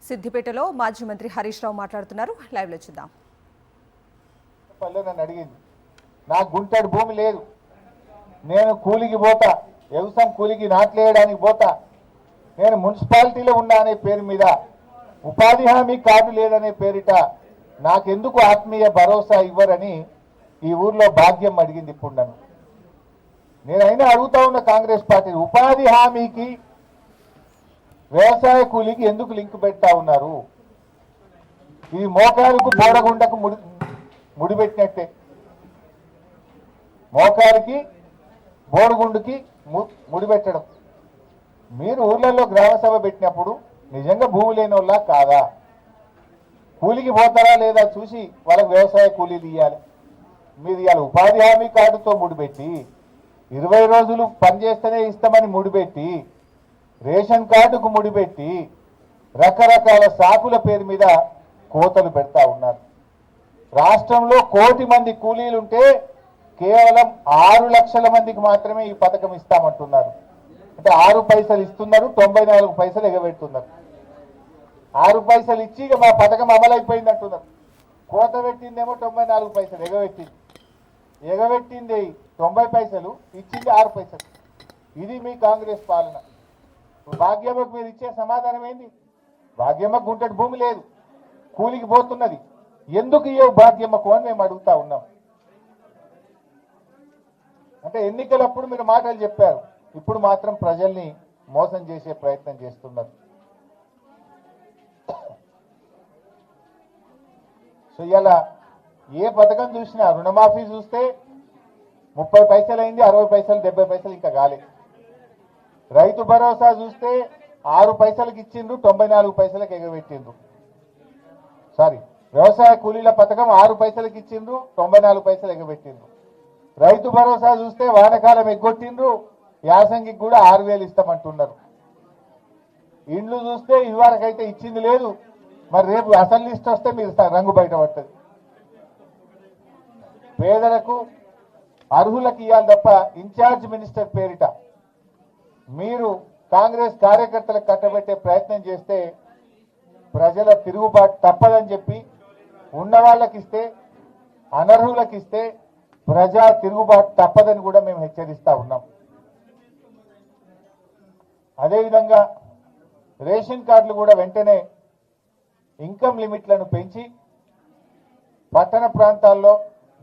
సిద్దిపేటలో మాజీ మంత్రి హరీష్ రావు మాట్లాడుతున్నారు. లైవ్ లో చూద్దాం. నన్ను అడిగింది, నాకు గుంటడి భూమి లేదు, నేను కూలికి పోతా, వ్యవసాయం కూలికి నాట్లేయడానికి పోతా, నేను మున్సిపాలిటీలో ఉన్నా అనే పేరు మీద ఉపాధి హామీ కార్డు లేదనే పేరిట నాకెందుకు ఆత్మీయ భరోసా ఇవ్వరని ఈ ఊర్లో భాగ్యం అడిగింది. ఇప్పుడు నేనైనా అడుగుతా ఉన్న కాంగ్రెస్ పార్టీ, ఉపాధి హామీకి వ్యవసాయ కూలికి ఎందుకు లింక్ పెడతా ఉన్నారు? ఇది మోకాలకు బోడగుండకు ముడిపెట్టినట్టే. మోకాలికి బోడిగుండుకి ముడిపెట్టడం. మీరు ఊర్లలో గ్రామ సభ పెట్టినప్పుడు నిజంగా భూమి లేని వాళ్ళ కాదా? కూలికి పోతారా లేదా చూసి వాళ్ళకి వ్యవసాయ కూలీలు ఇవ్వాలి. మీరు ఇవాళ ఉపాధి హామీ కార్డుతో ముడిపెట్టి 20 రోజులు పనిచేస్తేనే ఇస్తామని ముడిపెట్టి రేషన్ కార్డుకు ముడిపెట్టి రకరకాల సాకుల పేరు మీద కోతలు పెడతా ఉన్నారు. రాష్ట్రంలో 1 కోటి మంది కూలీలుంటే కేవలం 6 లక్షల మందికి మాత్రమే ఈ పథకం ఇస్తామంటున్నారు. అంటే 6 పైసలు ఇస్తున్నారు, 94 పైసలు ఎగబెడుతున్నారు. 6 పైసలు ఇచ్చి మా పథకం అమలైపోయింది అంటున్నారు. కోత పెట్టిందేమో 94 పైసలు, ఎగబెట్టింది 90 పైసలు, ఇచ్చింది 6 పైసలు. ఇది మీ కాంగ్రెస్ పాలన. భాగ్యమ్మకు మీరు ఇచ్చే సమాధానం ఏంది? భాగ్యమ్మకు గుంటడి భూమి లేదు, కూలికి పోతున్నది, ఎందుకు ఇయ్యవు భాగ్యమ్మకు అని మేము అడుగుతా ఉన్నాం. అంటే ఎన్నికలప్పుడు మీరు మాటలు చెప్పారు, ఇప్పుడు మాత్రం ప్రజల్ని మోసం చేసే ప్రయత్నం చేస్తున్నారు. సో ఇలా ఏ పథకం చూసినా రుణమాఫీ చూస్తే 30 పైసలు అయింది, 60 పైసలు, 70 పైసలు ఇంకా కాలేదు. రైతు భరోసా చూస్తే 6 పైసలకు ఇచ్చిండ్రు, 94 పైసలకు ఎగబెట్టిండ్రు. సారీ, వ్యవసాయ కూలీల పథకం 6 పైసలకు ఇచ్చిండ్రు, 94 పైసలు ఎగబెట్టిండ్రు. రైతు భరోసా చూస్తే వానకాలం ఎగ్గొట్టిండ్రు, యాసంగికి కూడా 6,000 ఇస్తామంటున్నారు. ఇండ్లు చూస్తే ఇదివరకైతే ఇచ్చింది లేదు, మరి రేపు అసలు లిస్ట్ వస్తే మీరు రంగు బయట పడుతుంది. పేదలకు అర్హులకు ఇవ్వాలి తప్ప ఇన్ఛార్జ్ మినిస్టర్ పేరిట మీరు కాంగ్రెస్ కార్యకర్తలకు కట్టబెట్టే ప్రయత్నం చేస్తే ప్రజల తిరుగుబాటు తప్పదని చెప్పి, ఉన్న వాళ్ళకి ఇస్తే అనర్హులకు ఇస్తే ప్రజా తిరుగుబాటు తప్పదని కూడా మేము హెచ్చరిస్తా ఉన్నాం. అదేవిధంగా రేషన్ కార్డులు కూడా వెంటనే ఇన్కమ్ లిమిట్లను పెంచి పట్టణ ప్రాంతాల్లో,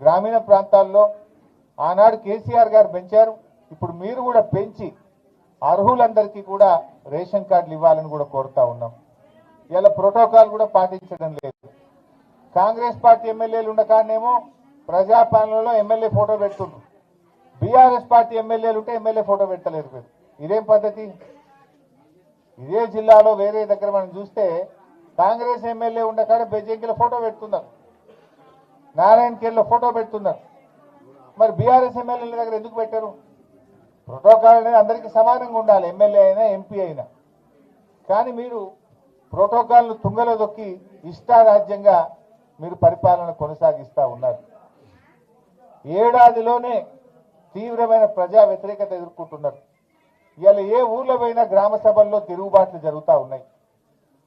గ్రామీణ ప్రాంతాల్లో ఆనాడు కేసీఆర్ గారు పెంచారు, ఇప్పుడు మీరు కూడా పెంచి అర్హులందరికీ కూడా రేషన్ కార్డులు ఇవ్వాలని కూడా కోరుతా ఉన్నాం. ఇలా ప్రోటోకాల్ కూడా పాటించడం లేదు. కాంగ్రెస్ పార్టీ ఎమ్మెల్యేలు ఉన్న కాడనేమో ప్రజాపాలనలో ఎమ్మెల్యే ఫోటో పెడుతుండ్రు, బీఆర్ఎస్ పార్టీ ఎమ్మెల్యేలు ఉంటే ఎమ్మెల్యే ఫోటో పెట్టలేరు మీరు. ఇదేం పద్ధతి? ఇదే జిల్లాలో వేరే దగ్గర మనం చూస్తే కాంగ్రెస్ ఎమ్మెల్యే ఉన్న కాడ బెజ్జంకిలో ఫోటో పెడుతున్నారు, నారాయణఖేడ్లో ఫోటో పెడుతున్నారు. మరి బీఆర్ఎస్ ఎమ్మెల్యేల దగ్గర ఎందుకు పెట్టారు? ప్రోటోకాల్ అనేది అందరికీ సమానంగా ఉండాలి, ఎమ్మెల్యే అయినా ఎంపీ అయినా. కానీ మీరు ప్రోటోకాల్ను తుంగలో దొక్కి ఇష్టారాజ్యంగా మీరు పరిపాలన కొనసాగిస్తూ ఉన్నారు. ఏడాదిలోనే తీవ్రమైన ప్రజా వ్యతిరేకత ఎదుర్కొంటున్నారు. ఇవాళ ఏ ఊర్లో పోయినా గ్రామ సభల్లో తిరుగుబాట్లు జరుగుతూ ఉన్నాయి.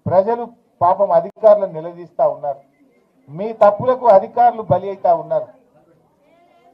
ప్రజలు పాపం అధికారులను నిలదీస్తూ ఉన్నారు. మీ తప్పులకు అధికారులు బలి అవుతా ఉన్నారు.